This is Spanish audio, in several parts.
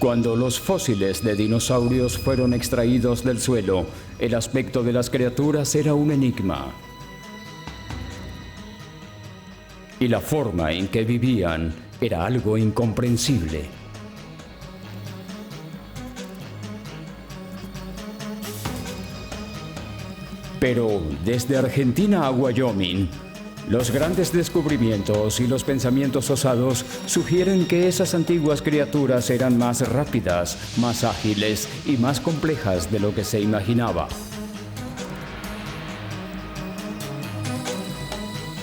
Cuando los fósiles de dinosaurios fueron extraídos del suelo, el aspecto de las criaturas era un enigma. Y la forma en que vivían era algo incomprensible. Pero desde Argentina a Wyoming, los grandes descubrimientos y los pensamientos osados sugieren que esas antiguas criaturas eran más rápidas, más ágiles y más complejas de lo que se imaginaba.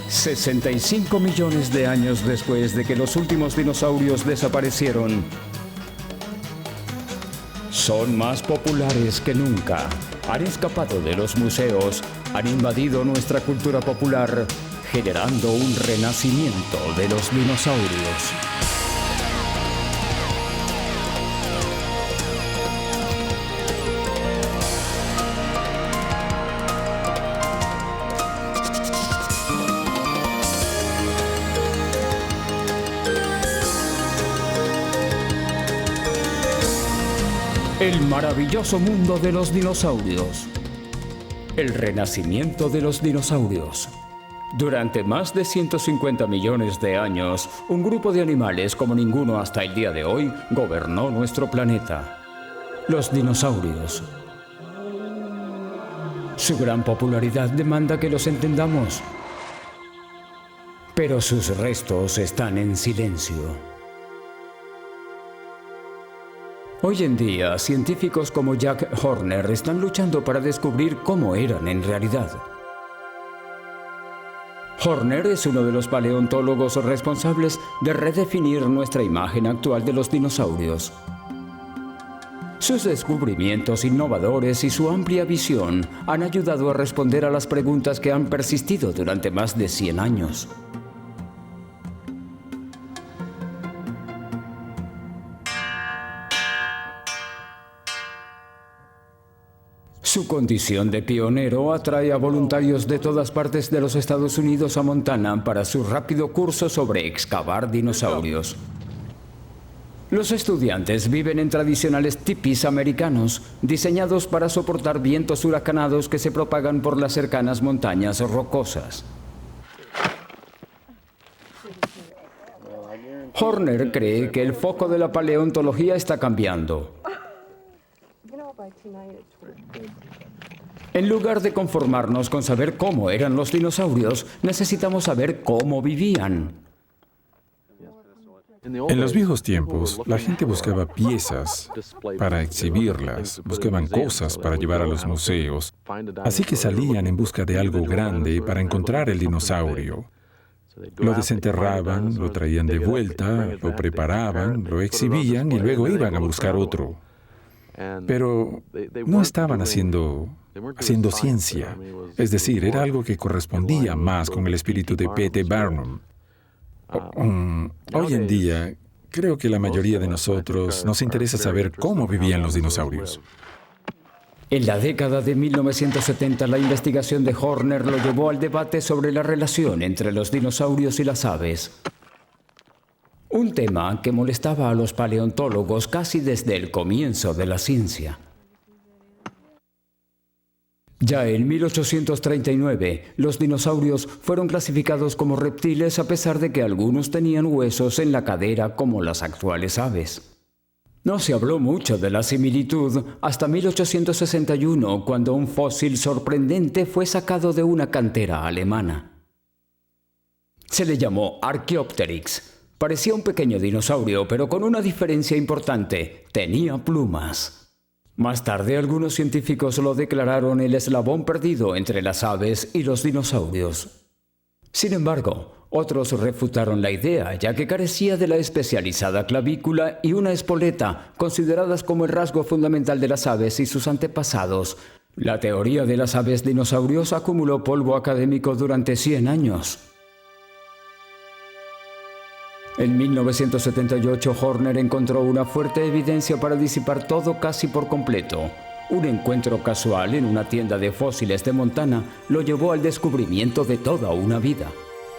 65 millones de años después de que los últimos dinosaurios desaparecieron, son más populares que nunca. Han escapado de los museos, han invadido nuestra cultura popular, generando un renacimiento de los dinosaurios. El maravilloso mundo de los dinosaurios. El renacimiento de los dinosaurios. Durante más de 150 millones de años, un grupo de animales como ninguno hasta el día de hoy gobernó nuestro planeta. Los dinosaurios. Su gran popularidad demanda que los entendamos. Pero sus restos están en silencio. Hoy en día, científicos como Jack Horner están luchando para descubrir cómo eran en realidad. Horner es uno de los paleontólogos responsables de redefinir nuestra imagen actual de los dinosaurios. Sus descubrimientos innovadores y su amplia visión han ayudado a responder a las preguntas que han persistido durante más de 100 años. Su condición de pionero atrae a voluntarios de todas partes de los Estados Unidos a Montana para su rápido curso sobre excavar dinosaurios. Los estudiantes viven en tradicionales tipis americanos, diseñados para soportar vientos huracanados que se propagan por las cercanas montañas rocosas. Horner cree que el foco de la paleontología está cambiando. En lugar de conformarnos con saber cómo eran los dinosaurios, necesitamos saber cómo vivían. En los viejos tiempos, la gente buscaba piezas para exhibirlas, buscaban cosas para llevar a los museos, así que salían en busca de algo grande para encontrar el dinosaurio. Lo desenterraban, lo traían de vuelta, lo preparaban, lo exhibían y luego iban a buscar otro. Pero no estaban haciendo ciencia. Es decir, era algo que correspondía más con el espíritu de P.T. Barnum. Hoy en día, creo que la mayoría de nosotros nos interesa saber cómo vivían los dinosaurios. En la década de 1970, la investigación de Horner lo llevó al debate sobre la relación entre los dinosaurios y las aves. Un tema que molestaba a los paleontólogos casi desde el comienzo de la ciencia. Ya en 1839, los dinosaurios fueron clasificados como reptiles a pesar de que algunos tenían huesos en la cadera como las actuales aves. No se habló mucho de la similitud hasta 1861, cuando un fósil sorprendente fue sacado de una cantera alemana. Se le llamó Archaeopteryx. Parecía un pequeño dinosaurio, pero con una diferencia importante: tenía plumas. Más tarde, algunos científicos lo declararon el eslabón perdido entre las aves y los dinosaurios. Sin embargo, otros refutaron la idea, ya que carecía de la especializada clavícula y una espoleta, consideradas como el rasgo fundamental de las aves y sus antepasados. La teoría de las aves dinosaurios acumuló polvo académico durante 100 años. En 1978, Horner encontró una fuerte evidencia para disipar todo casi por completo. Un encuentro casual en una tienda de fósiles de Montana lo llevó al descubrimiento de toda una vida.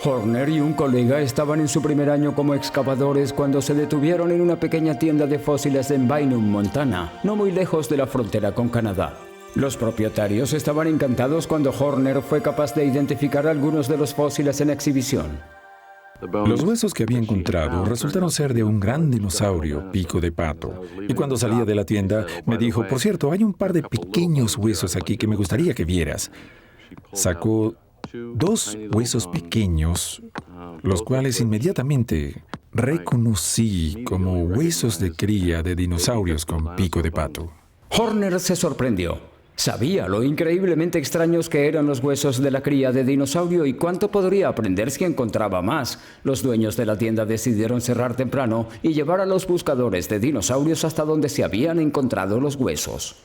Horner y un colega estaban en su primer año como excavadores cuando se detuvieron en una pequeña tienda de fósiles en Bynum, Montana, no muy lejos de la frontera con Canadá. Los propietarios estaban encantados cuando Horner fue capaz de identificar algunos de los fósiles en exhibición. Los huesos que había encontrado resultaron ser de un gran dinosaurio, pico de pato. Y cuando salía de la tienda, me dijo, por cierto, hay un par de pequeños huesos aquí que me gustaría que vieras. Sacó 2 huesos pequeños, los cuales inmediatamente reconocí como huesos de cría de dinosaurios con pico de pato. Horner se sorprendió. Sabía lo increíblemente extraños que eran los huesos de la cría de dinosaurio y cuánto podría aprender si encontraba más. Los dueños de la tienda decidieron cerrar temprano y llevar a los buscadores de dinosaurios hasta donde se habían encontrado los huesos.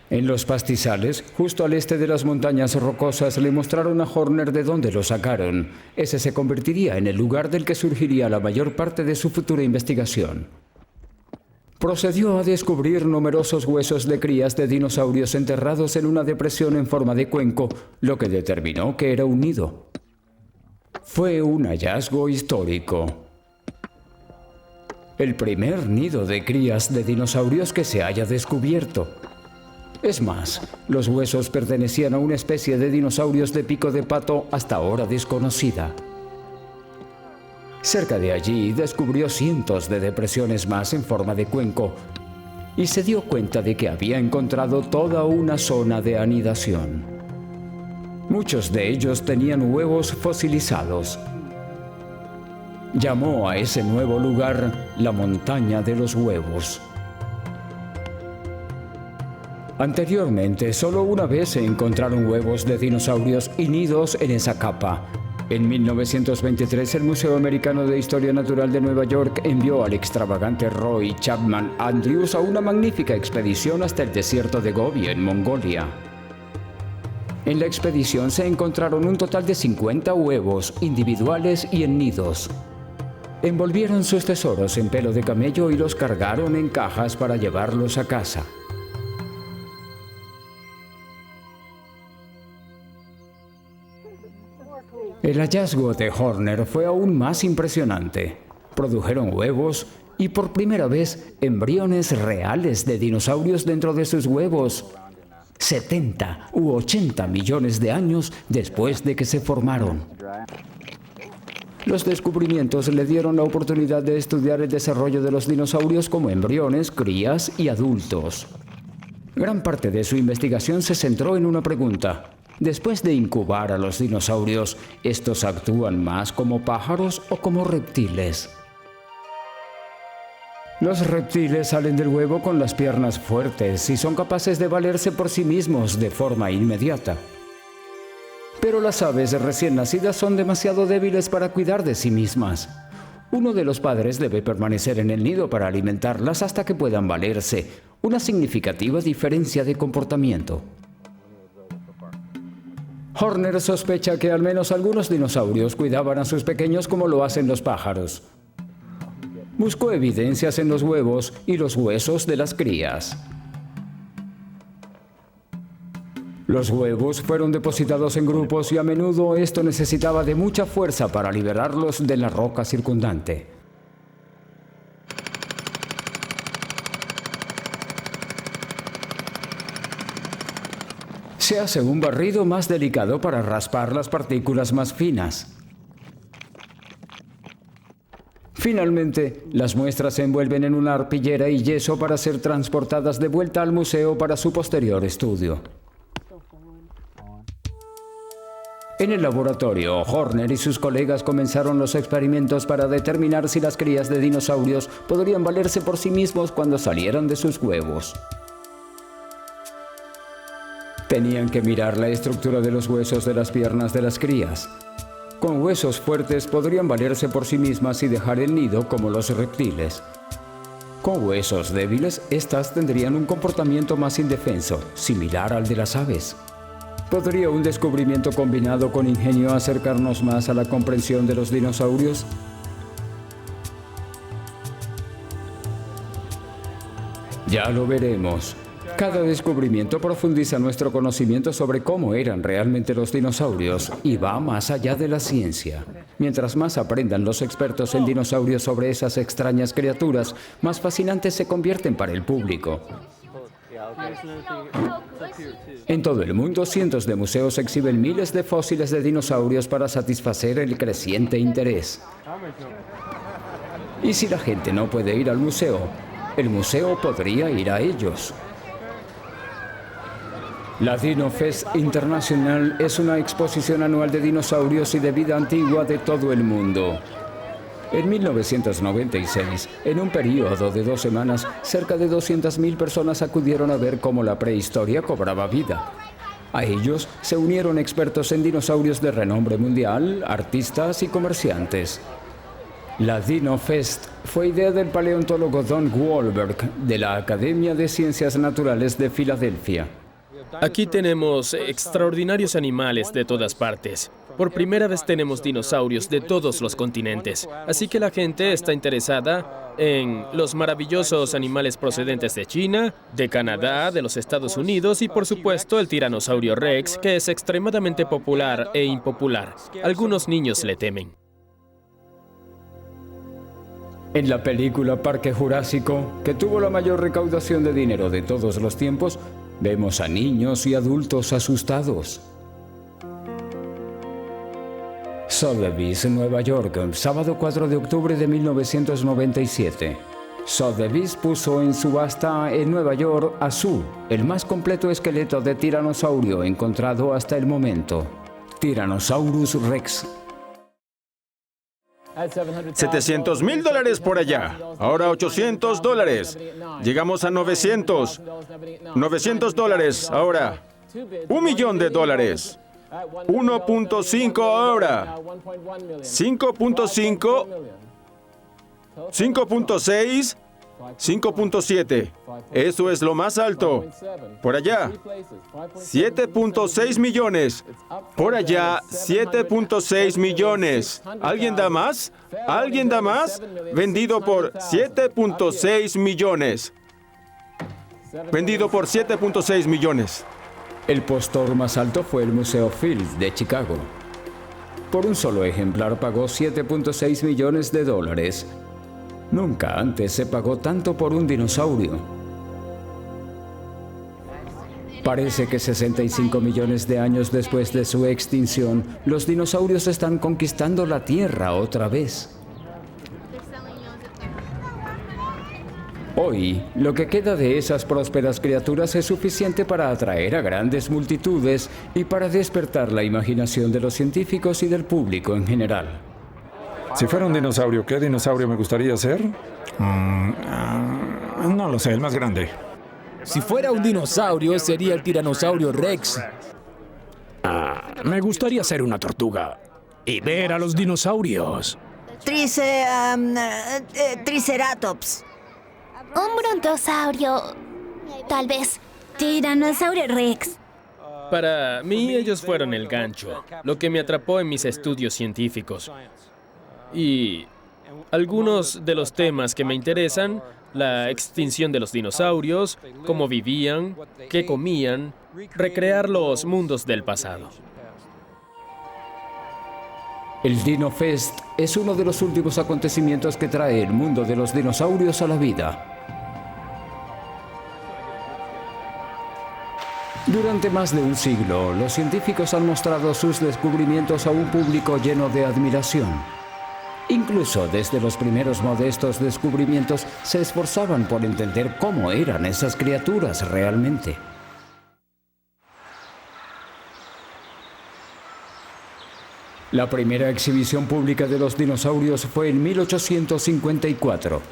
En los pastizales, justo al este de las montañas rocosas, le mostraron a Horner de dónde lo sacaron. Ese se convertiría en el lugar del que surgiría la mayor parte de su futura investigación. Procedió a descubrir numerosos huesos de crías de dinosaurios enterrados en una depresión en forma de cuenco, lo que determinó que era un nido. Fue un hallazgo histórico. El primer nido de crías de dinosaurios que se haya descubierto. Es más, los huesos pertenecían a una especie de dinosaurios de pico de pato hasta ahora desconocida. Cerca de allí descubrió cientos de depresiones más en forma de cuenco y se dio cuenta de que había encontrado toda una zona de anidación. Muchos de ellos tenían huevos fosilizados. Llamó a ese nuevo lugar la Montaña de los Huevos. Anteriormente, solo una vez se encontraron huevos de dinosaurios y nidos en esa capa. En 1923, el Museo Americano de Historia Natural de Nueva York envió al extravagante Roy Chapman Andrews a una magnífica expedición hasta el desierto de Gobi, en Mongolia. En la expedición se encontraron un total de 50 huevos, individuales y en nidos. Envolvieron sus tesoros en pelo de camello y los cargaron en cajas para llevarlos a casa. El hallazgo de Horner fue aún más impresionante. Produjeron huevos y por primera vez embriones reales de dinosaurios dentro de sus huevos, 70 u 80 millones de años después de que se formaron. Los descubrimientos le dieron la oportunidad de estudiar el desarrollo de los dinosaurios como embriones, crías y adultos. Gran parte de su investigación se centró en una pregunta. Después de incubar a los dinosaurios, ¿estos actúan más como pájaros o como reptiles? Los reptiles salen del huevo con las piernas fuertes y son capaces de valerse por sí mismos de forma inmediata. Pero las aves recién nacidas son demasiado débiles para cuidar de sí mismas. Uno de los padres debe permanecer en el nido para alimentarlas hasta que puedan valerse, una significativa diferencia de comportamiento. Horner sospecha que al menos algunos dinosaurios cuidaban a sus pequeños como lo hacen los pájaros. Buscó evidencias en los huevos y los huesos de las crías. Los huevos fueron depositados en grupos y a menudo esto necesitaba de mucha fuerza para liberarlos de la roca circundante. Se hace un barrido más delicado para raspar las partículas más finas. Finalmente, las muestras se envuelven en una arpillera y yeso para ser transportadas de vuelta al museo para su posterior estudio. En el laboratorio, Horner y sus colegas comenzaron los experimentos para determinar si las crías de dinosaurios podrían valerse por sí mismos cuando salieran de sus huevos. Tenían que mirar la estructura de los huesos de las piernas de las crías. Con huesos fuertes podrían valerse por sí mismas y dejar el nido como los reptiles. Con huesos débiles, estas tendrían un comportamiento más indefenso, similar al de las aves. ¿Podría un descubrimiento combinado con ingenio acercarnos más a la comprensión de los dinosaurios? Ya lo veremos. Cada descubrimiento profundiza nuestro conocimiento sobre cómo eran realmente los dinosaurios y va más allá de la ciencia. Mientras más aprendan los expertos en dinosaurios sobre esas extrañas criaturas, más fascinantes se convierten para el público. En todo el mundo, cientos de museos exhiben miles de fósiles de dinosaurios para satisfacer el creciente interés. Y si la gente no puede ir al museo, el museo podría ir a ellos. La Dino Fest Internacional es una exposición anual de dinosaurios y de vida antigua de todo el mundo. En 1996, en un periodo de 2 semanas, cerca de 200.000 personas acudieron a ver cómo la prehistoria cobraba vida. A ellos se unieron expertos en dinosaurios de renombre mundial, artistas y comerciantes. La Dino Fest fue idea del paleontólogo Don Wahlberg de la Academia de Ciencias Naturales de Filadelfia. Aquí tenemos extraordinarios animales de todas partes. Por primera vez tenemos dinosaurios de todos los continentes. Así que la gente está interesada en los maravillosos animales procedentes de China, de Canadá, de los Estados Unidos y, por supuesto, el tiranosaurio Rex, que es extremadamente popular e impopular. Algunos niños le temen. En la película Parque Jurásico, que tuvo la mayor recaudación de dinero de todos los tiempos, vemos a niños y adultos asustados. Sotheby's, Nueva York, sábado 4 de octubre de 1997. Sotheby's puso en subasta en Nueva York a Zoo, el más completo esqueleto de tiranosaurio encontrado hasta el momento. Tyrannosaurus Rex. $700,000 por allá. Ahora $800. Llegamos a 900. $900 ahora. $1 millón. 1.5 ahora. 5.5. 5.6. 5.7. Eso es lo más alto. Por allá. 7.6 millones. Por allá, 7.6 millones. ¿Alguien da más? ¿Alguien da más? Vendido por 7.6 millones. Vendido por 7.6 millones. El postor más alto fue el Museo Field de Chicago. Por un solo ejemplar pagó $7.6 millones. Nunca antes se pagó tanto por un dinosaurio. Parece que 65 millones de años después de su extinción, los dinosaurios están conquistando la Tierra otra vez. Hoy, lo que queda de esas prósperas criaturas es suficiente para atraer a grandes multitudes y para despertar la imaginación de los científicos y del público en general. Si fuera un dinosaurio, ¿qué dinosaurio me gustaría ser? No lo sé, el más grande. Si fuera un dinosaurio, sería el tiranosaurio Rex. Me gustaría ser una tortuga y ver a los dinosaurios. Triceratops. Un brontosaurio. Tal vez. Tiranosaurio Rex. Para mí, ellos fueron el gancho, lo que me atrapó en mis estudios científicos. Y algunos de los temas que me interesan, la extinción de los dinosaurios, cómo vivían, qué comían, recrear los mundos del pasado. El Dino Fest es uno de los últimos acontecimientos que trae el mundo de los dinosaurios a la vida. Durante más de un siglo, los científicos han mostrado sus descubrimientos a un público lleno de admiración. Incluso desde los primeros modestos descubrimientos se esforzaban por entender cómo eran esas criaturas realmente. La primera exhibición pública de los dinosaurios fue en 1854.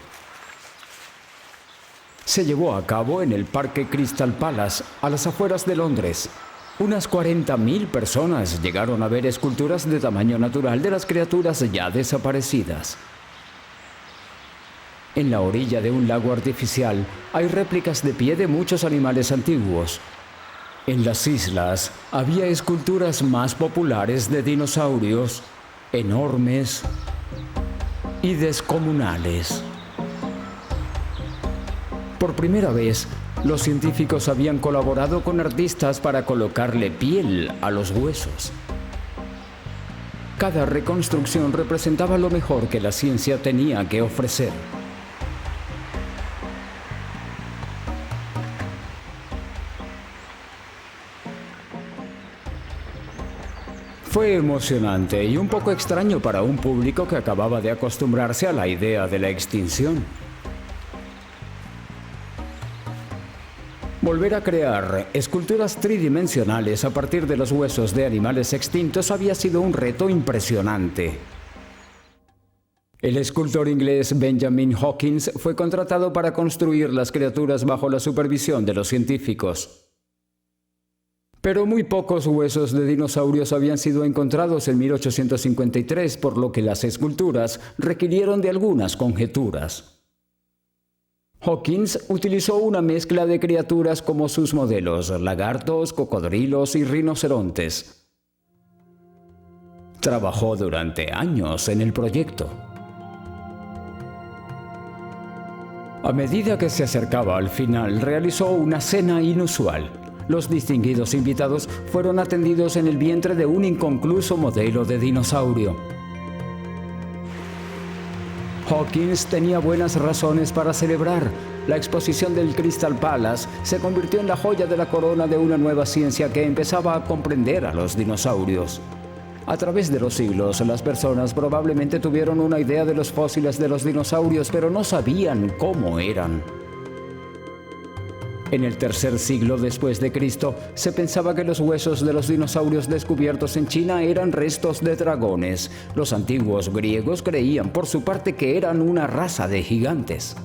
Se llevó a cabo en el Parque Crystal Palace, a las afueras de Londres. Unas 40.000 personas llegaron a ver esculturas de tamaño natural de las criaturas ya desaparecidas. En la orilla de un lago artificial hay réplicas de pie de muchos animales antiguos. En las islas había esculturas más populares de dinosaurios, enormes y descomunales. Por primera vez, Los científicos habían colaborado con artistas para colocarle piel a los huesos. Cada reconstrucción representaba lo mejor que la ciencia tenía que ofrecer. Fue emocionante y un poco extraño para un público que acababa de acostumbrarse a la idea de la extinción. Volver a crear esculturas tridimensionales a partir de los huesos de animales extintos había sido un reto impresionante. El escultor inglés Benjamin Hawkins fue contratado para construir las criaturas bajo la supervisión de los científicos. Pero muy pocos huesos de dinosaurios habían sido encontrados en 1853, por lo que las esculturas requirieron de algunas conjeturas. Hawkins utilizó una mezcla de criaturas como sus modelos: lagartos, cocodrilos y rinocerontes. Trabajó durante años en el proyecto. A medida que se acercaba al final, realizó una cena inusual. Los distinguidos invitados fueron atendidos en el vientre de un inconcluso modelo de dinosaurio. Hawkins tenía buenas razones para celebrar. La exposición del Crystal Palace se convirtió en la joya de la corona de una nueva ciencia que empezaba a comprender a los dinosaurios. A través de los siglos, las personas probablemente tuvieron una idea de los fósiles de los dinosaurios, pero no sabían cómo eran. En el tercer siglo después de Cristo, se pensaba que los huesos de los dinosaurios descubiertos en China eran restos de dragones. Los antiguos griegos creían, por su parte, que eran una raza de gigantes.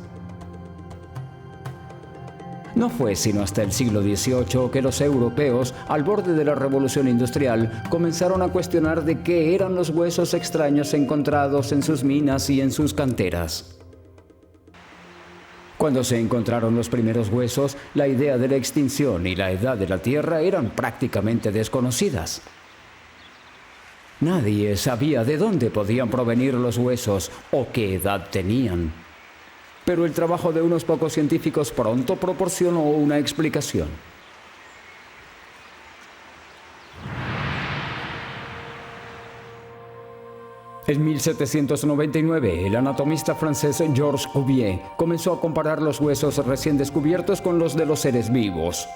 No fue sino hasta el siglo XVIII que los europeos, al borde de la revolución industrial, comenzaron a cuestionar de qué eran los huesos extraños encontrados en sus minas y en sus canteras. Cuando se encontraron los primeros huesos, la idea de la extinción y la edad de la Tierra eran prácticamente desconocidas. Nadie sabía de dónde podían provenir los huesos o qué edad tenían. Pero el trabajo de unos pocos científicos pronto proporcionó una explicación. En 1799, el anatomista francés Georges Cuvier comenzó a comparar los huesos recién descubiertos con los de los seres vivos.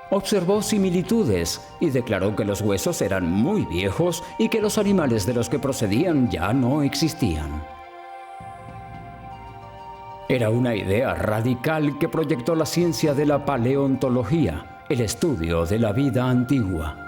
Observó similitudes y declaró que los huesos eran muy viejos y que los animales de los que procedían ya no existían. Era una idea radical que proyectó la ciencia de la paleontología, el estudio de la vida antigua.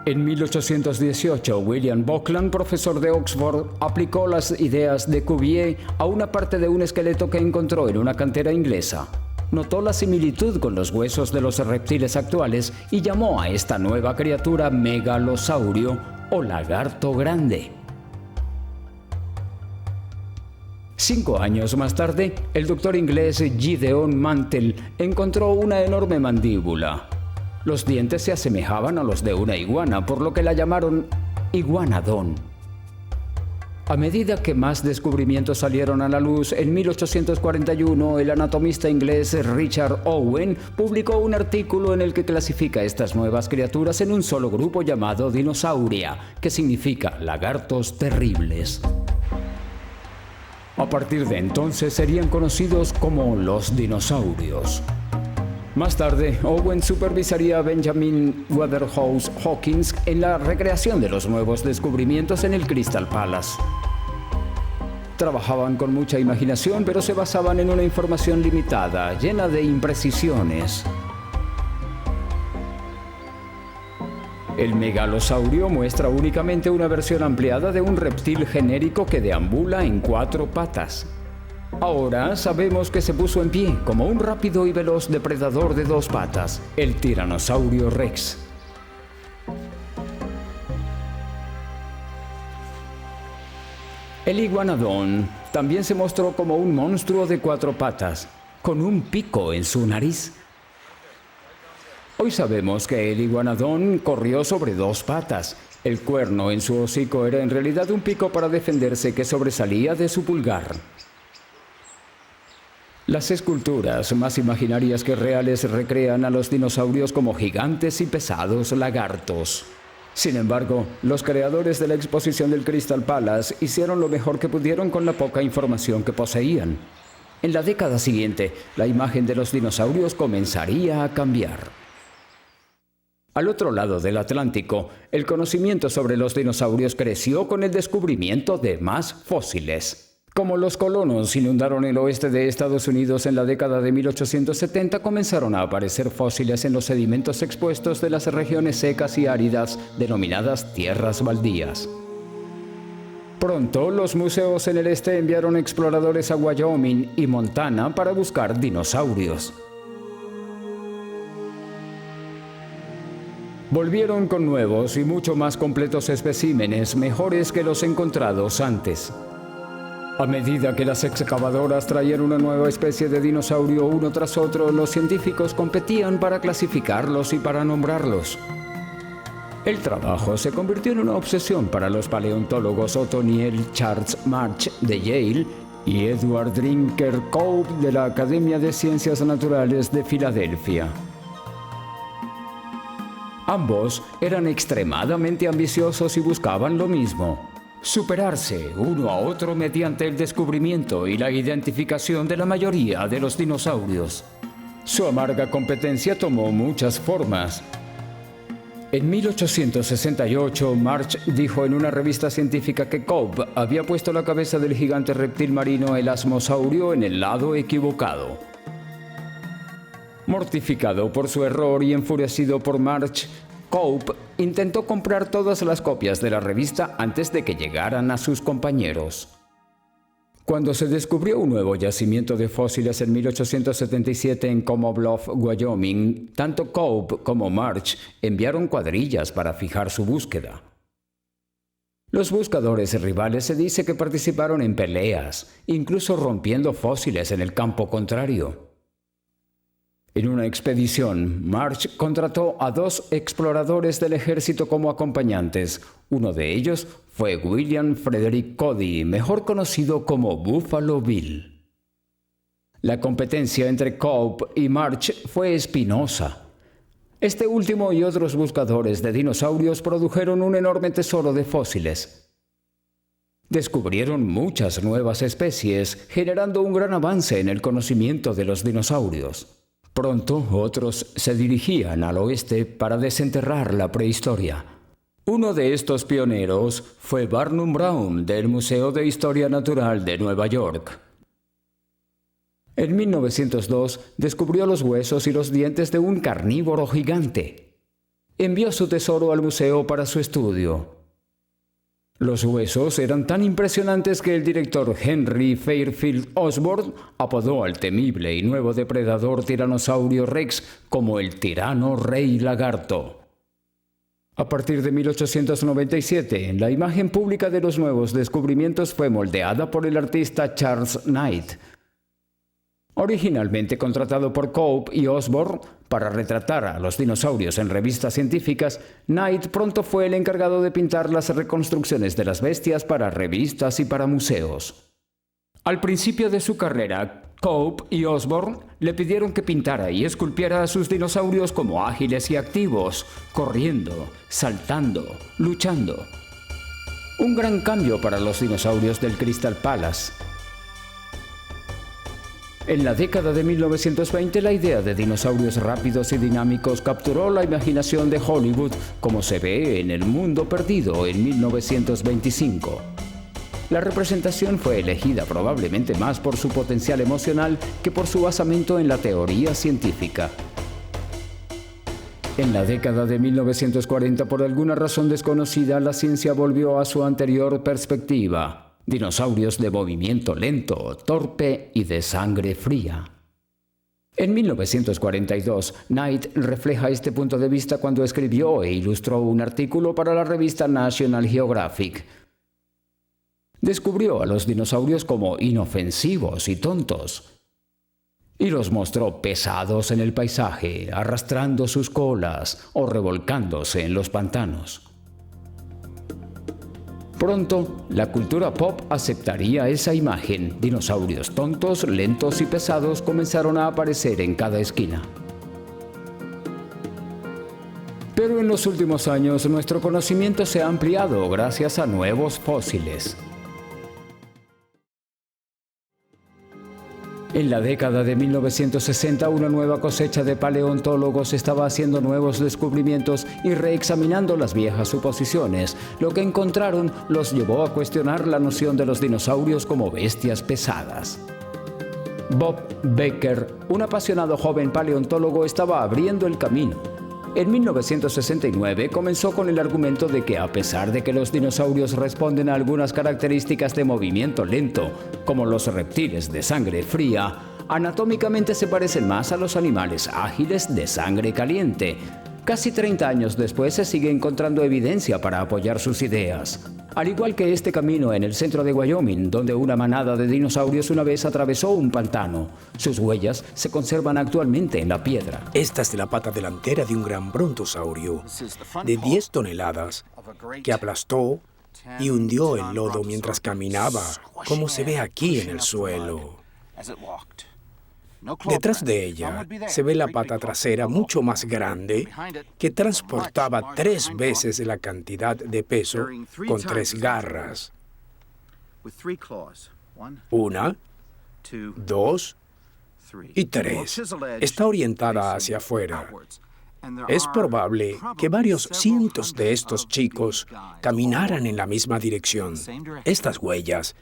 En 1818, William Buckland, profesor de Oxford, aplicó las ideas de Cuvier a una parte de un esqueleto que encontró en una cantera inglesa. Notó la similitud con los huesos de los reptiles actuales y llamó a esta nueva criatura megalosaurio o lagarto grande. 5 años más tarde, el doctor inglés Gideon Mantell encontró una enorme mandíbula. Los dientes se asemejaban a los de una iguana, por lo que la llamaron iguanodon. A medida que más descubrimientos salieron a la luz, en 1841 el anatomista inglés Richard Owen publicó un artículo en el que clasifica estas nuevas criaturas en un solo grupo llamado Dinosauria, que significa lagartos terribles. A partir de entonces serían conocidos como los dinosaurios. Más tarde, Owen supervisaría a Benjamin Waterhouse Hawkins en la recreación de los nuevos descubrimientos en el Crystal Palace. Trabajaban con mucha imaginación, pero se basaban en una información limitada, llena de imprecisiones. El megalosaurio muestra únicamente una versión ampliada de un reptil genérico que deambula en 4 patas. Ahora sabemos que se puso en pie como un rápido y veloz depredador de 2 patas, el Tiranosaurio Rex. El iguanodon también se mostró como un monstruo de 4 patas, con un pico en su nariz. Hoy sabemos que el iguanodon corrió sobre 2 patas. El cuerno en su hocico era en realidad un pico para defenderse que sobresalía de su pulgar. Las esculturas, más imaginarias que reales, recrean a los dinosaurios como gigantes y pesados lagartos. Sin embargo, los creadores de la exposición del Crystal Palace hicieron lo mejor que pudieron con la poca información que poseían. En la década siguiente, la imagen de los dinosaurios comenzaría a cambiar. Al otro lado del Atlántico, el conocimiento sobre los dinosaurios creció con el descubrimiento de más fósiles. Como los colonos inundaron el oeste de Estados Unidos en la década de 1870, comenzaron a aparecer fósiles en los sedimentos expuestos de las regiones secas y áridas, denominadas tierras baldías. Pronto, los museos en el este enviaron exploradores a Wyoming y Montana para buscar dinosaurios. Volvieron con nuevos y mucho más completos especímenes, mejores que los encontrados antes. A medida que las excavadoras traían una nueva especie de dinosaurio uno tras otro, los científicos competían para clasificarlos y para nombrarlos. El trabajo se convirtió en una obsesión para los paleontólogos Othniel Charles March de Yale y Edward Drinker Cope de la Academia de Ciencias Naturales de Filadelfia. Ambos eran extremadamente ambiciosos y buscaban lo mismo: superarse uno a otro mediante el descubrimiento y la identificación de la mayoría de los dinosaurios. Su amarga competencia tomó muchas formas. En 1868, March dijo en una revista científica que Cope había puesto la cabeza del gigante reptil marino elasmosaurio en el lado equivocado. Mortificado por su error y enfurecido por March, Cope intentó comprar todas las copias de la revista antes de que llegaran a sus compañeros. Cuando se descubrió un nuevo yacimiento de fósiles en 1877 en Como Bluff, Wyoming, tanto Cope como March enviaron cuadrillas para fijar su búsqueda. Los buscadores rivales se dice que participaron en peleas, incluso rompiendo fósiles en el campo contrario. En una expedición, March contrató a 2 exploradores del ejército como acompañantes. Uno de ellos fue William Frederick Cody, mejor conocido como Buffalo Bill. La competencia entre Cope y March fue espinosa. Este último y otros buscadores de dinosaurios produjeron un enorme tesoro de fósiles. Descubrieron muchas nuevas especies, generando un gran avance en el conocimiento de los dinosaurios. Pronto, otros se dirigían al oeste para desenterrar la prehistoria. Uno de estos pioneros fue Barnum Brown, del Museo de Historia Natural de Nueva York. En 1902, descubrió los huesos y los dientes de un carnívoro gigante. Envió su tesoro al museo para su estudio. Los huesos eran tan impresionantes que el director Henry Fairfield Osborn apodó al temible y nuevo depredador Tiranosaurio Rex como el tirano rey lagarto. A partir de 1897, la imagen pública de los nuevos descubrimientos fue moldeada por el artista Charles Knight. Originalmente contratado por Cope y Osborn para retratar a los dinosaurios en revistas científicas, Knight pronto fue el encargado de pintar las reconstrucciones de las bestias para revistas y para museos. Al principio de su carrera, Cope y Osborn le pidieron que pintara y esculpiera a sus dinosaurios como ágiles y activos, corriendo, saltando, luchando. Un gran cambio para los dinosaurios del Crystal Palace. En la década de 1920, la idea de dinosaurios rápidos y dinámicos capturó la imaginación de Hollywood, como se ve en El Mundo Perdido en 1925. La representación fue elegida probablemente más por su potencial emocional que por su basamento en la teoría científica. En la década de 1940, por alguna razón desconocida, la ciencia volvió a su anterior perspectiva. Dinosaurios de movimiento lento, torpe y de sangre fría. En 1942, Knight refleja este punto de vista cuando escribió e ilustró un artículo para la revista National Geographic. Descubrió a los dinosaurios como inofensivos y tontos, y los mostró pesados en el paisaje, arrastrando sus colas o revolcándose en los pantanos. Pronto, la cultura pop aceptaría esa imagen. Dinosaurios tontos, lentos y pesados comenzaron a aparecer en cada esquina. Pero en los últimos años, nuestro conocimiento se ha ampliado gracias a nuevos fósiles. En la década de 1960, una nueva cosecha de paleontólogos estaba haciendo nuevos descubrimientos y reexaminando las viejas suposiciones. Lo que encontraron los llevó a cuestionar la noción de los dinosaurios como bestias pesadas. Bob Baker, un apasionado joven paleontólogo, estaba abriendo el camino. En 1969 comenzó con el argumento de que a pesar de que los dinosaurios responden a algunas características de movimiento lento, como los reptiles de sangre fría, anatómicamente se parecen más a los animales ágiles de sangre caliente. Casi 30 años después se sigue encontrando evidencia para apoyar sus ideas. Al igual que este camino en el centro de Wyoming, donde una manada de dinosaurios una vez atravesó un pantano. Sus huellas se conservan actualmente en la piedra. Esta es la pata delantera de un gran brontosaurio de 10 toneladas que aplastó y hundió el lodo mientras caminaba, como se ve aquí en el suelo. Detrás de ella se ve la pata trasera mucho más grande que transportaba 3 veces la cantidad de peso con 3 garras. 1, 2 y 3. Está orientada hacia afuera. Es probable que varios cientos de estos chicos caminaran en la misma dirección. Estas huellas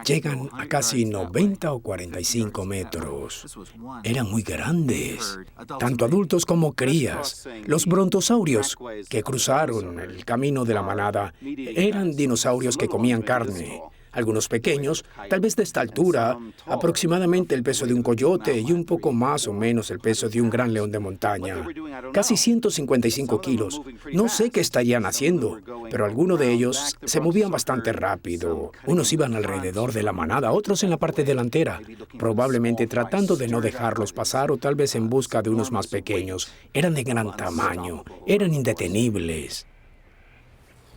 llegan a casi 90 o 45 metros. Eran muy grandes, tanto adultos como crías. Los brontosaurios que cruzaron el camino de la manada eran dinosaurios que comían carne. Algunos pequeños, tal vez de esta altura, aproximadamente el peso de un coyote y un poco más o menos el peso de un gran león de montaña. Casi 155 kilos. No sé qué estarían haciendo, pero algunos de ellos se movían bastante rápido. Unos iban alrededor de la manada, otros en la parte delantera, probablemente tratando de no dejarlos pasar o tal vez en busca de unos más pequeños. Eran de gran tamaño, eran indetenibles.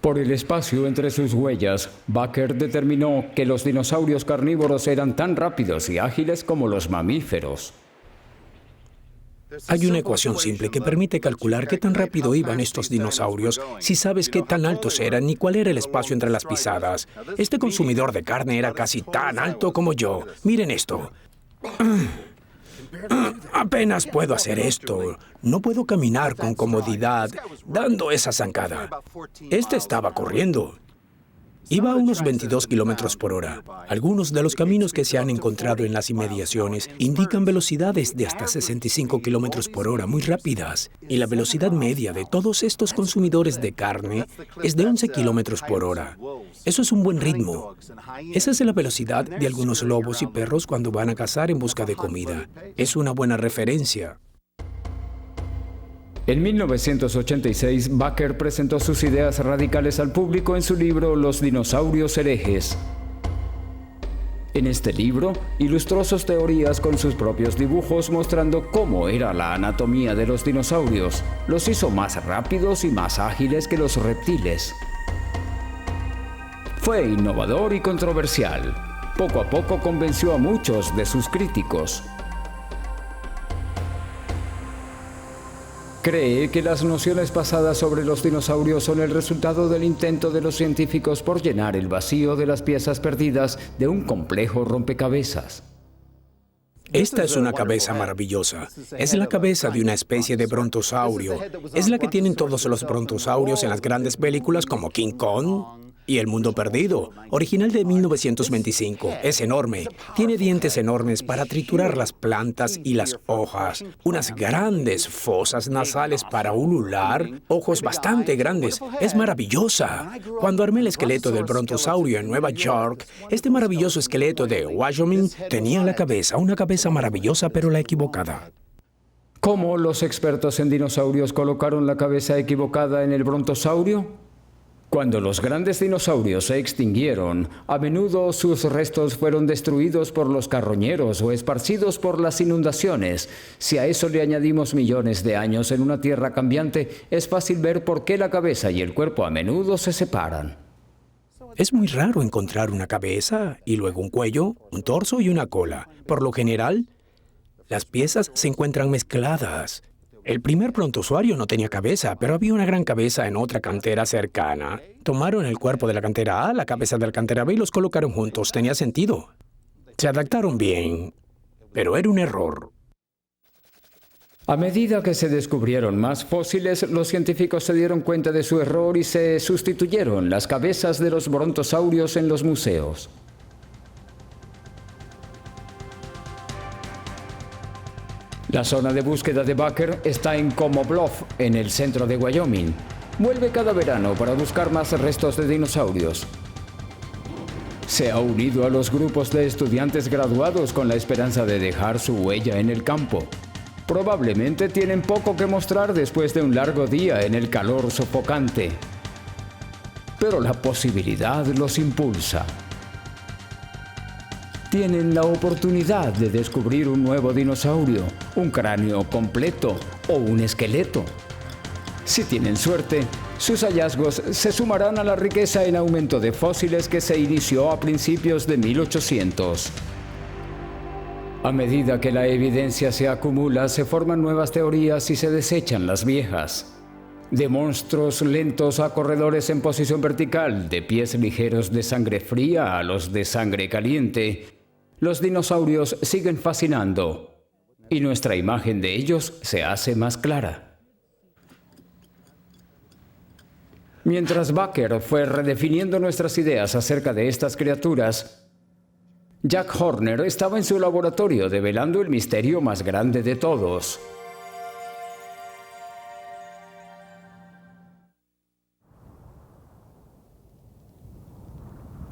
Por el espacio entre sus huellas, Baker determinó que los dinosaurios carnívoros eran tan rápidos y ágiles como los mamíferos. Hay una ecuación simple que permite calcular qué tan rápido iban estos dinosaurios si sabes qué tan altos eran y cuál era el espacio entre las pisadas. Este consumidor de carne era casi tan alto como yo. Miren esto. Apenas puedo hacer esto. No puedo caminar con comodidad dando esa zancada. Este estaba corriendo. Iba a unos 22 kilómetros por hora. Algunos de los caminos que se han encontrado en las inmediaciones indican velocidades de hasta 65 kilómetros por hora, muy rápidas. Y la velocidad media de todos estos consumidores de carne es de 11 kilómetros por hora. Eso es un buen ritmo. Esa es la velocidad de algunos lobos y perros cuando van a cazar en busca de comida. Es una buena referencia. En 1986, Baker presentó sus ideas radicales al público en su libro Los dinosaurios herejes. En este libro, ilustró sus teorías con sus propios dibujos mostrando cómo era la anatomía de los dinosaurios. Los hizo más rápidos y más ágiles que los reptiles. Fue innovador y controversial. Poco a poco convenció a muchos de sus críticos. Cree que las nociones pasadas sobre los dinosaurios son el resultado del intento de los científicos por llenar el vacío de las piezas perdidas de un complejo rompecabezas. Esta es una cabeza maravillosa. Es la cabeza de una especie de brontosaurio. Es la que tienen todos los brontosaurios en las grandes películas como King Kong y El Mundo Perdido, original de 1925. Es enorme. Tiene dientes enormes para triturar las plantas y las hojas. Unas grandes fosas nasales para ulular. Ojos bastante grandes. Es maravillosa. Cuando armé el esqueleto del brontosaurio en Nueva York, este maravilloso esqueleto de Wyoming tenía una cabeza maravillosa, pero la equivocada. ¿Cómo los expertos en dinosaurios colocaron la cabeza equivocada en el brontosaurio? Cuando los grandes dinosaurios se extinguieron, a menudo sus restos fueron destruidos por los carroñeros o esparcidos por las inundaciones. Si a eso le añadimos millones de años en una tierra cambiante, es fácil ver por qué la cabeza y el cuerpo a menudo se separan. Es muy raro encontrar una cabeza y luego un cuello, un torso y una cola. Por lo general, las piezas se encuentran mezcladas. El primer brontosaurio no tenía cabeza, pero había una gran cabeza en otra cantera cercana. Tomaron el cuerpo de la cantera A, la cabeza de la cantera B y los colocaron juntos. Tenía sentido. Se adaptaron bien, pero era un error. A medida que se descubrieron más fósiles, los científicos se dieron cuenta de su error y se sustituyeron las cabezas de los brontosaurios en los museos. La zona de búsqueda de Baker está en Como Bluff, en el centro de Wyoming. Vuelve cada verano para buscar más restos de dinosaurios. Se ha unido a los grupos de estudiantes graduados con la esperanza de dejar su huella en el campo. Probablemente tienen poco que mostrar después de un largo día en el calor sofocante. Pero la posibilidad los impulsa. Tienen la oportunidad de descubrir un nuevo dinosaurio, un cráneo completo o un esqueleto. Si tienen suerte, sus hallazgos se sumarán a la riqueza en aumento de fósiles que se inició a principios de 1800. A medida que la evidencia se acumula, se forman nuevas teorías y se desechan las viejas. De monstruos lentos a corredores en posición vertical, de pies ligeros de sangre fría a los de sangre caliente, los dinosaurios siguen fascinando y nuestra imagen de ellos se hace más clara. Mientras Baker fue redefiniendo nuestras ideas acerca de estas criaturas, Jack Horner estaba en su laboratorio develando el misterio más grande de todos.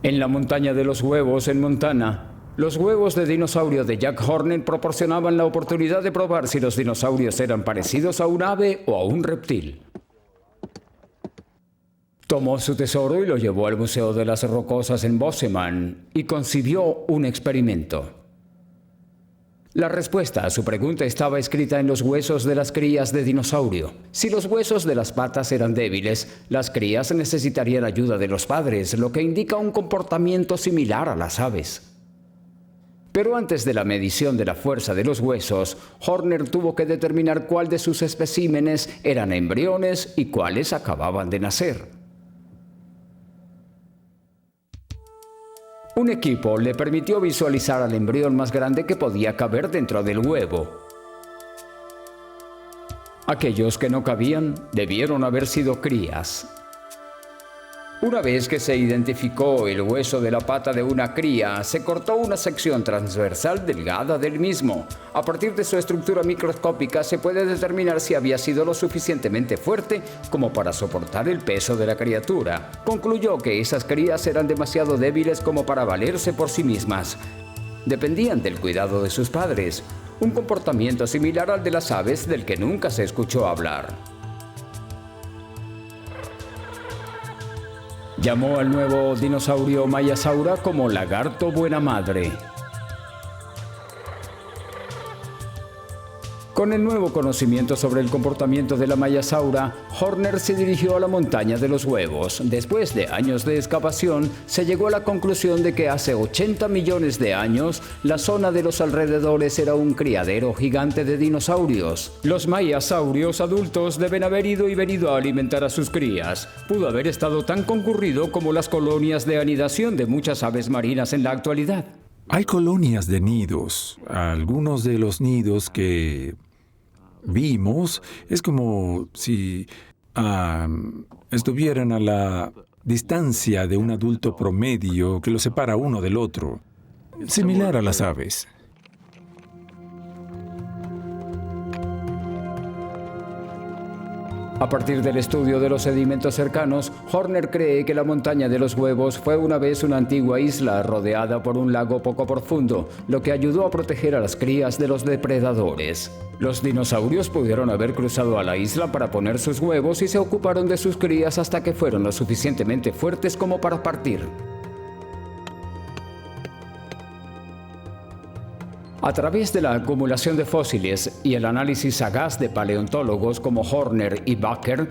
En la montaña de los huevos en Montana, los huevos de dinosaurio de Jack Horner proporcionaban la oportunidad de probar si los dinosaurios eran parecidos a un ave o a un reptil. Tomó su tesoro y lo llevó al Museo de las Rocosas en Bozeman y concibió un experimento. La respuesta a su pregunta estaba escrita en los huesos de las crías de dinosaurio. Si los huesos de las patas eran débiles, las crías necesitarían ayuda de los padres, lo que indica un comportamiento similar a las aves. Pero antes de la medición de la fuerza de los huesos, Horner tuvo que determinar cuál de sus especímenes eran embriones y cuáles acababan de nacer. Un equipo le permitió visualizar al embrión más grande que podía caber dentro del huevo. Aquellos que no cabían debieron haber sido crías. Una vez que se identificó el hueso de la pata de una cría, se cortó una sección transversal delgada del mismo. A partir de su estructura microscópica se puede determinar si había sido lo suficientemente fuerte como para soportar el peso de la criatura. Concluyó que esas crías eran demasiado débiles como para valerse por sí mismas. Dependían del cuidado de sus padres, un comportamiento similar al de las aves del que nunca se escuchó hablar. Llamó al nuevo dinosaurio Mayasaura como lagarto buena madre. Con el nuevo conocimiento sobre el comportamiento de la Mayasaura, Horner se dirigió a la montaña de los huevos. Después de años de excavación, se llegó a la conclusión de que hace 80 millones de años, la zona de los alrededores era un criadero gigante de dinosaurios. Los mayasaurios adultos deben haber ido y venido a alimentar a sus crías. Pudo haber estado tan concurrido como las colonias de anidación de muchas aves marinas en la actualidad. Hay colonias de nidos. Algunos de los nidos que vimos es como si estuvieran a la distancia de un adulto promedio que los separa uno del otro, similar a las aves. A partir del estudio de los sedimentos cercanos, Horner cree que la montaña de los huevos fue una vez una antigua isla rodeada por un lago poco profundo, lo que ayudó a proteger a las crías de los depredadores. Los dinosaurios pudieron haber cruzado a la isla para poner sus huevos y se ocuparon de sus crías hasta que fueron lo suficientemente fuertes como para partir. A través de la acumulación de fósiles y el análisis sagaz de paleontólogos como Horner y Baker,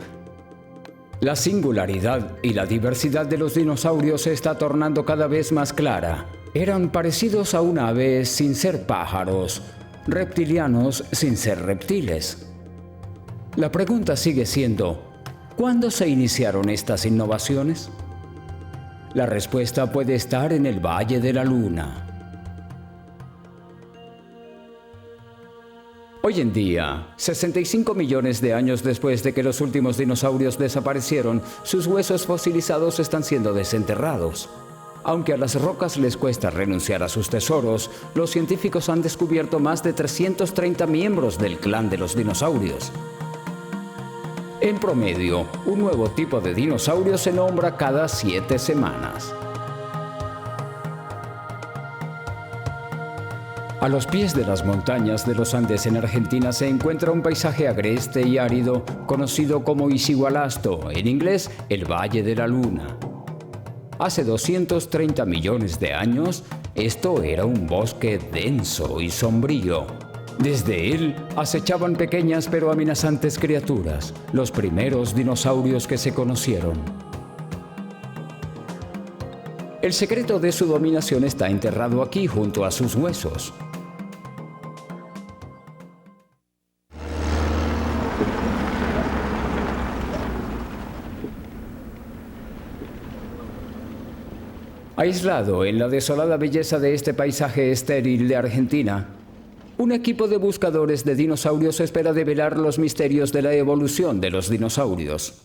La singularidad y la diversidad de los dinosaurios se está tornando cada vez más clara. Eran parecidos a un ave sin ser pájaros, reptilianos sin ser reptiles. La pregunta sigue siendo, ¿cuándo se iniciaron estas innovaciones? La respuesta puede estar en el Valle de la Luna. Hoy en día, 65 millones de años después de que los últimos dinosaurios desaparecieron, sus huesos fosilizados están siendo desenterrados. Aunque a las rocas les cuesta renunciar a sus tesoros, los científicos han descubierto más de 330 miembros del clan de los dinosaurios. En promedio, un nuevo tipo de dinosaurio se nombra cada 7 semanas. A los pies de las montañas de los Andes en Argentina se encuentra un paisaje agreste y árido conocido como Isigualasto, en inglés el Valle de la Luna. Hace 230 millones de años, esto era un bosque denso y sombrío. Desde él acechaban pequeñas pero amenazantes criaturas, los primeros dinosaurios que se conocieron. El secreto de su dominación está enterrado aquí junto a sus huesos. Aislado en la desolada belleza de este paisaje estéril de Argentina, un equipo de buscadores de dinosaurios espera develar los misterios de la evolución de los dinosaurios.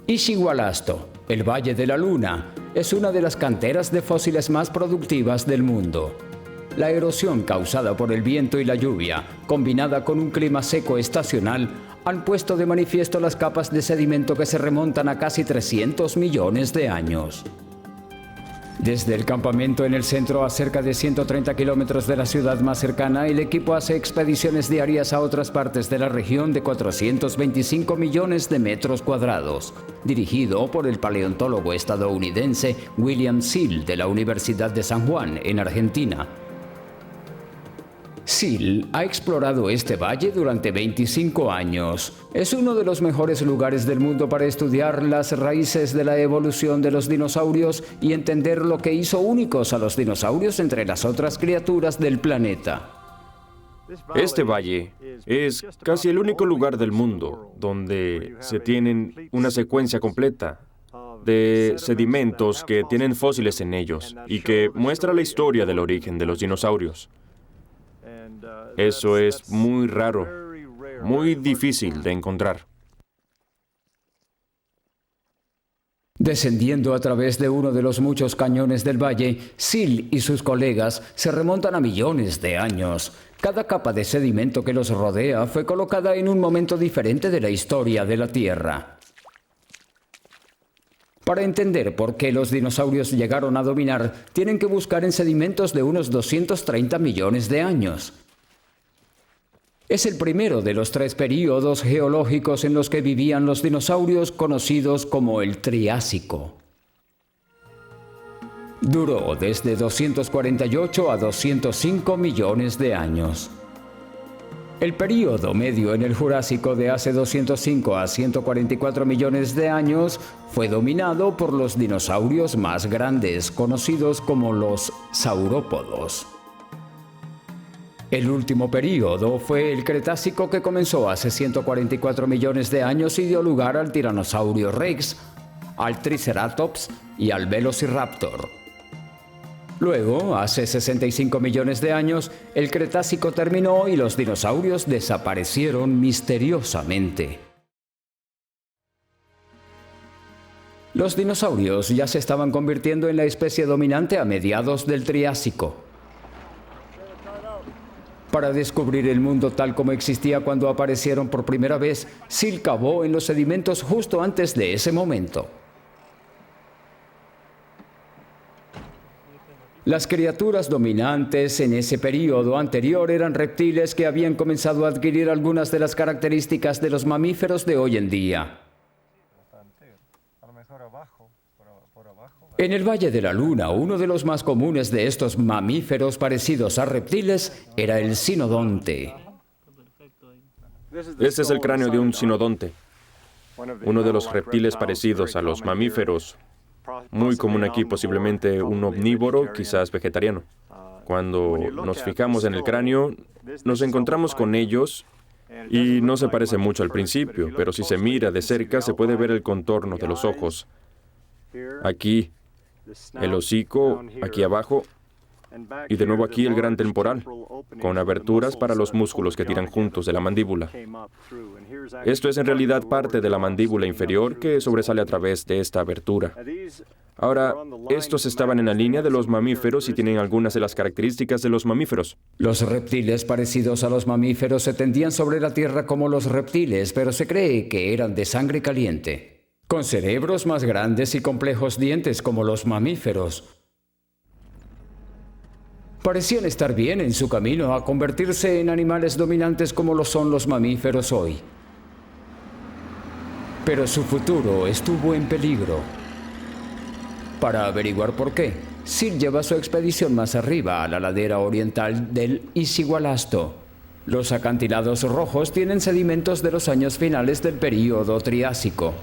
Isigualasto, el Valle de la Luna, es una de las canteras de fósiles más productivas del mundo. La erosión causada por el viento y la lluvia, combinada con un clima seco estacional, han puesto de manifiesto las capas de sedimento que se remontan a casi 300 millones de años. Desde el campamento en el centro, a cerca de 130 kilómetros de la ciudad más cercana, el equipo hace expediciones diarias a otras partes de la región de 425 millones de metros cuadrados, dirigido por el paleontólogo estadounidense William Seal de la Universidad de San Juan, en Argentina. Seal ha explorado este valle durante 25 años. Es uno de los mejores lugares del mundo para estudiar las raíces de la evolución de los dinosaurios y entender lo que hizo únicos a los dinosaurios entre las otras criaturas del planeta. Este valle es casi el único lugar del mundo donde se tienen una secuencia completa de sedimentos que tienen fósiles en ellos y que muestra la historia del origen de los dinosaurios. Eso es muy raro, muy difícil de encontrar. Descendiendo a través de uno de los muchos cañones del valle, Seal y sus colegas se remontan a millones de años. Cada capa de sedimento que los rodea fue colocada en un momento diferente de la historia de la Tierra. Para entender por qué los dinosaurios llegaron a dominar, tienen que buscar en sedimentos de unos 230 millones de años. Es el primero de los 3 períodos geológicos en los que vivían los dinosaurios, conocidos como el Triásico. Duró desde 248 a 205 millones de años. El período medio en el Jurásico de hace 205 a 144 millones de años fue dominado por los dinosaurios más grandes, conocidos como los saurópodos. El último período fue el Cretácico, que comenzó hace 144 millones de años y dio lugar al Tiranosaurio Rex, al Triceratops y al Velociraptor. Luego, hace 65 millones de años, el Cretácico terminó y los dinosaurios desaparecieron misteriosamente. Los dinosaurios ya se estaban convirtiendo en la especie dominante a mediados del Triásico. Para descubrir el mundo tal como existía cuando aparecieron por primera vez, Seal cavó en los sedimentos justo antes de ese momento. Las criaturas dominantes en ese período anterior eran reptiles que habían comenzado a adquirir algunas de las características de los mamíferos de hoy en día. En el Valle de la Luna, uno de los más comunes de estos mamíferos parecidos a reptiles era el cinodonte. Este es el cráneo de un sinodonte, uno de los reptiles parecidos a los mamíferos, muy común aquí, posiblemente un omnívoro, quizás vegetariano. Cuando nos fijamos en el cráneo, nos encontramos con ellos y no se parece mucho al principio, pero si se mira de cerca se puede ver el contorno de los ojos. Aquí, el hocico, aquí abajo, y de nuevo aquí el gran temporal, con aberturas para los músculos que tiran juntos de la mandíbula. Esto es en realidad parte de la mandíbula inferior que sobresale a través de esta abertura. Ahora, estos estaban en la línea de los mamíferos y tienen algunas de las características de los mamíferos. Los reptiles parecidos a los mamíferos se tendían sobre la tierra como los reptiles, pero se cree que eran de sangre caliente, con cerebros más grandes y complejos dientes como los mamíferos. Parecían estar bien en su camino a convertirse en animales dominantes como lo son los mamíferos hoy. Pero su futuro estuvo en peligro. Para averiguar por qué, Sil lleva su expedición más arriba, a la ladera oriental del Isigualasto. Los acantilados rojos tienen sedimentos de los años finales del período Triásico.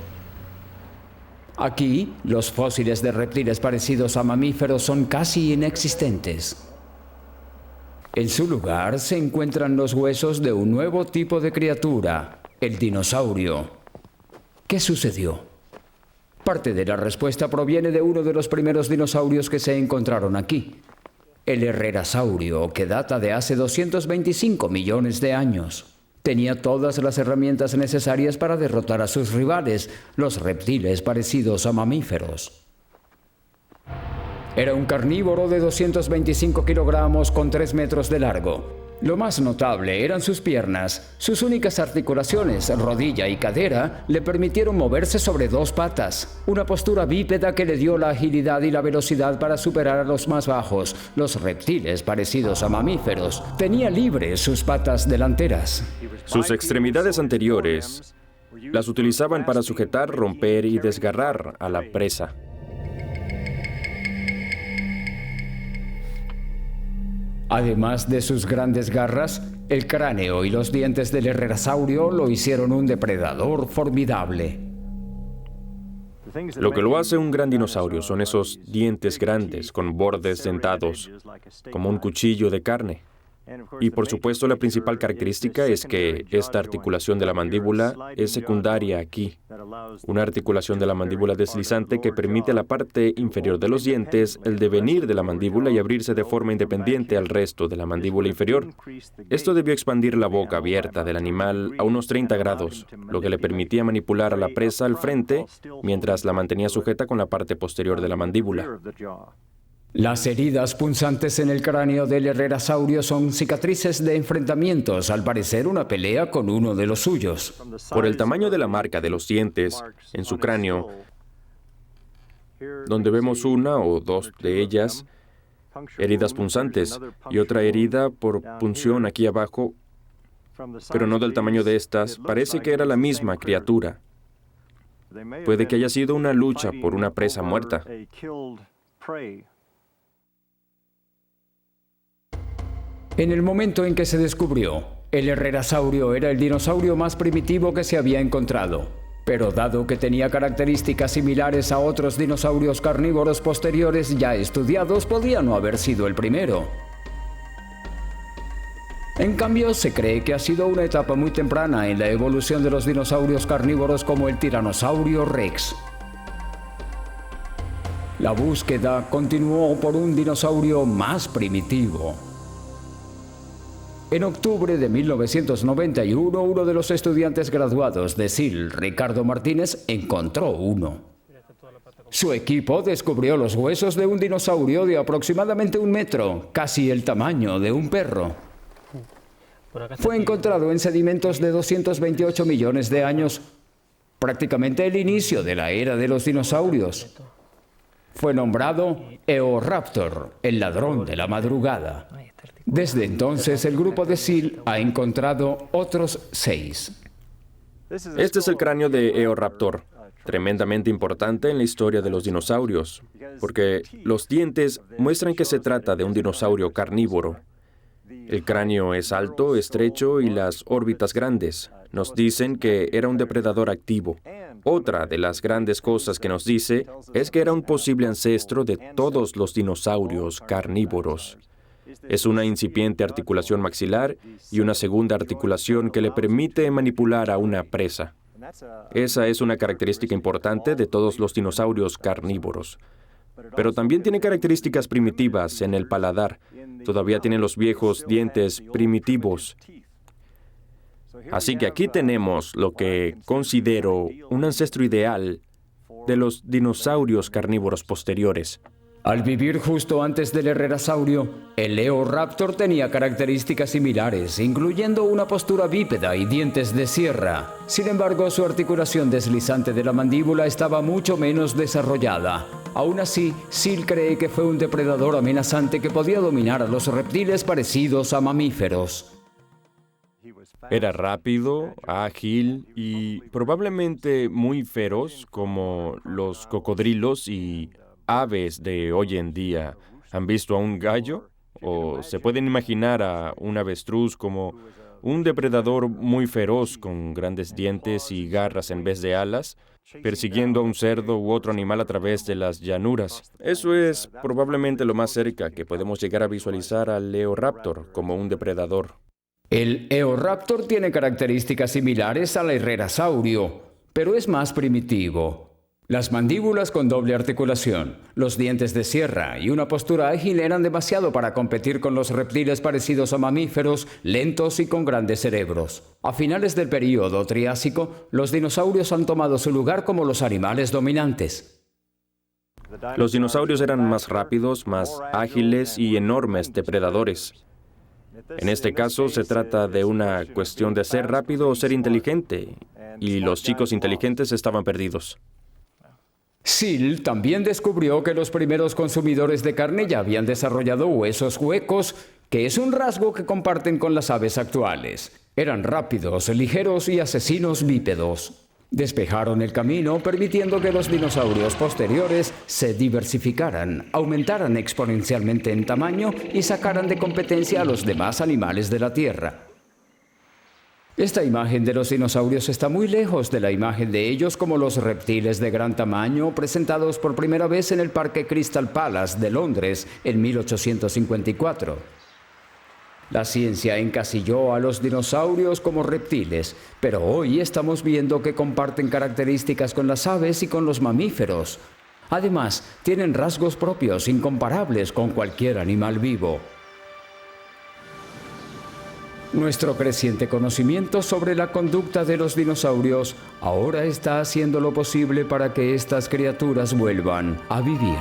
Aquí, los fósiles de reptiles parecidos a mamíferos son casi inexistentes. En su lugar se encuentran los huesos de un nuevo tipo de criatura, el dinosaurio. ¿Qué sucedió? Parte de la respuesta proviene de uno de los primeros dinosaurios que se encontraron aquí, el herrerasaurio, que data de hace 225 millones de años. Tenía todas las herramientas necesarias para derrotar a sus rivales, los reptiles parecidos a mamíferos. Era un carnívoro de 225 kilogramos con 3 metros de largo. Lo más notable eran sus piernas. Sus únicas articulaciones, rodilla y cadera, le permitieron moverse sobre 2 patas. Una postura bípeda que le dio la agilidad y la velocidad para superar a los más bajos, los reptiles parecidos a mamíferos. Tenía libres sus patas delanteras. Sus extremidades anteriores las utilizaban para sujetar, romper y desgarrar a la presa. Además de sus grandes garras, el cráneo y los dientes del herrerasaurio lo hicieron un depredador formidable. Lo que lo hace un gran dinosaurio son esos dientes grandes con bordes dentados, como un cuchillo de carne. Y por supuesto la principal característica es que esta articulación de la mandíbula es secundaria aquí. Una articulación de la mandíbula deslizante que permite a la parte inferior de los dientes el devenir de la mandíbula y abrirse de forma independiente al resto de la mandíbula inferior. Esto debió expandir la boca abierta del animal a unos 30 grados, lo que le permitía manipular a la presa al frente mientras la mantenía sujeta con la parte posterior de la mandíbula. Las heridas punzantes en el cráneo del herrerasaurio son cicatrices de enfrentamientos, al parecer una pelea con uno de los suyos. Por el tamaño de la marca de los dientes en su cráneo, donde vemos una o dos de ellas, heridas punzantes, y otra herida por punción aquí abajo, pero no del tamaño de estas, parece que era la misma criatura. Puede que haya sido una lucha por una presa muerta. En el momento en que se descubrió, el herrerasaurio era el dinosaurio más primitivo que se había encontrado. Pero dado que tenía características similares a otros dinosaurios carnívoros posteriores ya estudiados, podía no haber sido el primero. En cambio, se cree que ha sido una etapa muy temprana en la evolución de los dinosaurios carnívoros como el Tiranosaurio Rex. La búsqueda continuó por un dinosaurio más primitivo. En octubre de 1991, uno de los estudiantes graduados de SEAL, Ricardo Martínez, encontró uno. Su equipo descubrió los huesos de un dinosaurio de aproximadamente 1 metro, casi el tamaño de un perro. Fue encontrado en sedimentos de 228 millones de años, prácticamente el inicio de la era de los dinosaurios. Fue nombrado Eoraptor, el ladrón de la madrugada. Desde entonces, el grupo de SEAL ha encontrado otros 6. Este es el cráneo de Eoraptor, tremendamente importante en la historia de los dinosaurios, porque los dientes muestran que se trata de un dinosaurio carnívoro. El cráneo es alto, estrecho y las órbitas grandes. Nos dicen que era un depredador activo. Otra de las grandes cosas que nos dice es que era un posible ancestro de todos los dinosaurios carnívoros. Es una incipiente articulación maxilar y una segunda articulación que le permite manipular a una presa. Esa es una característica importante de todos los dinosaurios carnívoros. Pero también tiene características primitivas en el paladar. Todavía tienen los viejos dientes primitivos. Así que aquí tenemos lo que considero un ancestro ideal de los dinosaurios carnívoros posteriores. Al vivir justo antes del Herrerasaurio, el Eoraptor tenía características similares, incluyendo una postura bípeda y dientes de sierra. Sin embargo, su articulación deslizante de la mandíbula estaba mucho menos desarrollada. Aún así, Seal cree que fue un depredador amenazante que podía dominar a los reptiles parecidos a mamíferos. Era rápido, ágil y probablemente muy feroz como los cocodrilos y aves de hoy en día. ¿Han visto a un gallo? ¿O se pueden imaginar a un avestruz como un depredador muy feroz con grandes dientes y garras en vez de alas, persiguiendo a un cerdo u otro animal a través de las llanuras? Eso es probablemente lo más cerca que podemos llegar a visualizar al Eoraptor como un depredador. El Eoraptor tiene características similares al Herrerasaurio, pero es más primitivo. Las mandíbulas con doble articulación, los dientes de sierra y una postura ágil eran demasiado para competir con los reptiles parecidos a mamíferos, lentos y con grandes cerebros. A finales del período Triásico, los dinosaurios han tomado su lugar como los animales dominantes. Los dinosaurios eran más rápidos, más ágiles y enormes depredadores. En este caso, se trata de una cuestión de ser rápido o ser inteligente, y los chicos inteligentes estaban perdidos. Seal también descubrió que los primeros consumidores de carne ya habían desarrollado huesos huecos, que es un rasgo que comparten con las aves actuales. Eran rápidos, ligeros y asesinos bípedos. Despejaron el camino, permitiendo que los dinosaurios posteriores se diversificaran, aumentaran exponencialmente en tamaño y sacaran de competencia a los demás animales de la Tierra. Esta imagen de los dinosaurios está muy lejos de la imagen de ellos como los reptiles de gran tamaño presentados por primera vez en el Parque Crystal Palace de Londres en 1854. La ciencia encasilló a los dinosaurios como reptiles, pero hoy estamos viendo que comparten características con las aves y con los mamíferos. Además, tienen rasgos propios incomparables con cualquier animal vivo. Nuestro creciente conocimiento sobre la conducta de los dinosaurios ahora está haciendo lo posible para que estas criaturas vuelvan a vivir.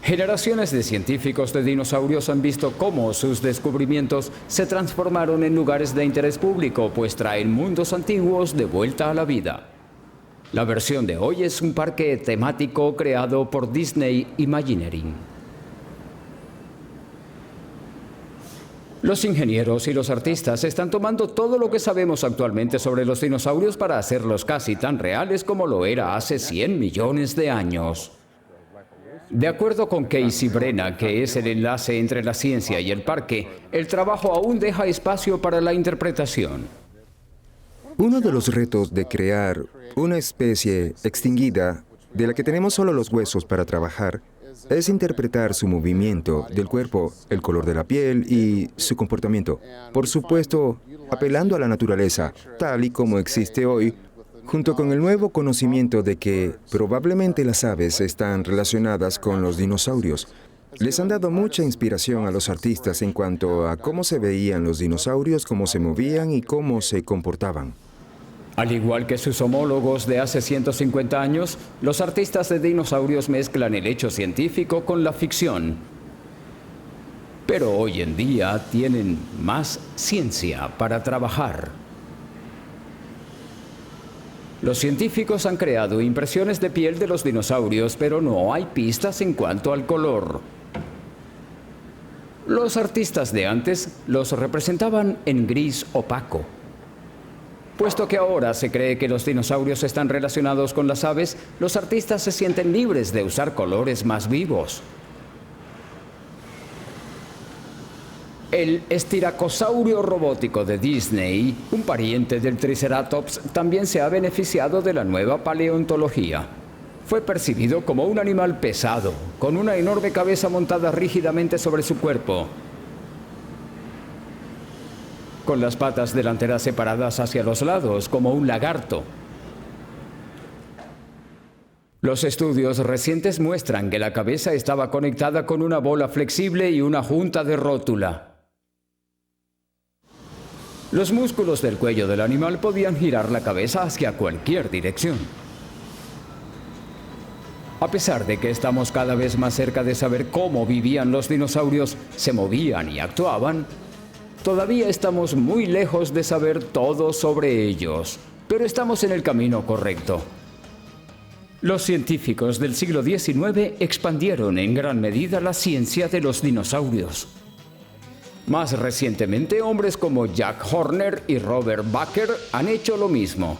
Generaciones de científicos de dinosaurios han visto cómo sus descubrimientos se transformaron en lugares de interés público, pues traen mundos antiguos de vuelta a la vida. La versión de hoy es un parque temático creado por Disney Imagineering. Los ingenieros y los artistas están tomando todo lo que sabemos actualmente sobre los dinosaurios para hacerlos casi tan reales como lo era hace 100 millones de años. De acuerdo con Casey Brenna, que es el enlace entre la ciencia y el parque, el trabajo aún deja espacio para la interpretación. Uno de los retos de crear una especie extinguida, de la que tenemos solo los huesos para trabajar, es interpretar su movimiento del cuerpo, el color de la piel y su comportamiento. Por supuesto, apelando a la naturaleza, tal y como existe hoy, junto con el nuevo conocimiento de que probablemente las aves están relacionadas con los dinosaurios. Les han dado mucha inspiración a los artistas en cuanto a cómo se veían los dinosaurios, cómo se movían y cómo se comportaban. Al igual que sus homólogos de hace 150 años, los artistas de dinosaurios mezclan el hecho científico con la ficción. Pero hoy en día tienen más ciencia para trabajar. Los científicos han creado impresiones de piel de los dinosaurios, pero no hay pistas en cuanto al color. Los artistas de antes los representaban en gris opaco. Puesto que ahora se cree que los dinosaurios están relacionados con las aves, los artistas se sienten libres de usar colores más vivos. El estiracosaurio robótico de Disney, un pariente del Triceratops, también se ha beneficiado de la nueva paleontología. Fue percibido como un animal pesado, con una enorme cabeza montada rígidamente sobre su cuerpo, con las patas delanteras separadas hacia los lados, como un lagarto. Los estudios recientes muestran que la cabeza estaba conectada con una bola flexible y una junta de rótula. Los músculos del cuello del animal podían girar la cabeza hacia cualquier dirección. A pesar de que estamos cada vez más cerca de saber cómo vivían los dinosaurios, se movían y actuaban, todavía estamos muy lejos de saber todo sobre ellos, pero estamos en el camino correcto. Los científicos del siglo XIX expandieron en gran medida la ciencia de los dinosaurios. Más recientemente, hombres como Jack Horner y Robert Bakker han hecho lo mismo.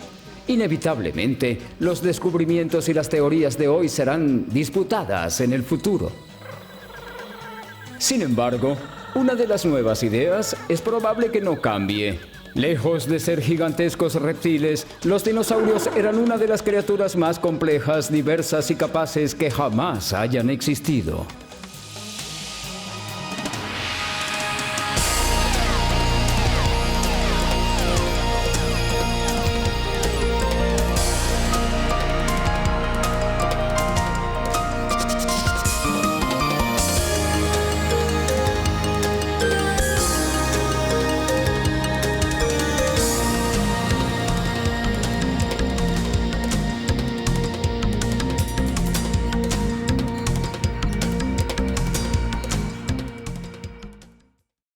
Inevitablemente, los descubrimientos y las teorías de hoy serán disputadas en el futuro. Sin embargo, una de las nuevas ideas es probable que no cambie. Lejos de ser gigantescos reptiles, los dinosaurios eran una de las criaturas más complejas, diversas y capaces que jamás hayan existido.